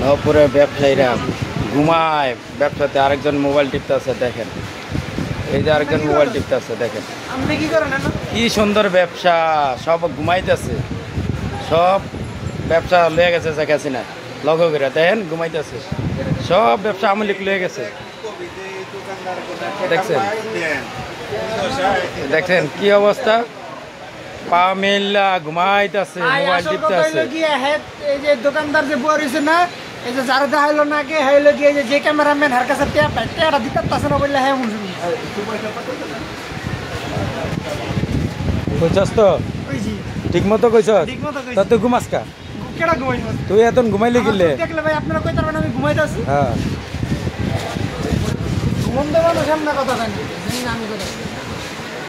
নবপুরে ব্যবসায়ীরা ঘুমায় ব্যবসাতে, আরেকজন মোবাইল টিপতে আছে দেখেন, এই যে আরেকজন মোবাইল টিপতে আছে দেখেন, কি সুন্দর ব্যবসা, সব ঘুমাইতেছে, সব ব্যবসা লয়ে গেছে শেখ হাসিনা লক্ষ্য করে দেখেন, ঘুমাইতেছে, সব ব্যবসা আওয়ামী লীগ লয়ে গেছে। দেখছেন দেখছেন কি অবস্থা, পা মেলা ঘুমাইতেছে, মোবাইল টিপতে আছে। এই যে দোকানদার যে বুয়া রয়েছে না, এই যে যারা দেখাইলো না কে হাইলো গিয়ে যে ক্যামেরাম্যান হার কাছে টেয়াটা দিতে পারছে না বললে হ্যাঁ শুনছি কইছস তো ঠিক মতো কইছস, তা তুই ঘুমাস কা? কেডা ঘুমাই তুই এতন ঘুমাইলে গেলে দেখলে ভাই আপনারা কইতে পারবেন আমি ঘুমাইতাছি। হ্যাঁ ঘুমন দেওয়ানো সামনে কথা জানি আমি কথা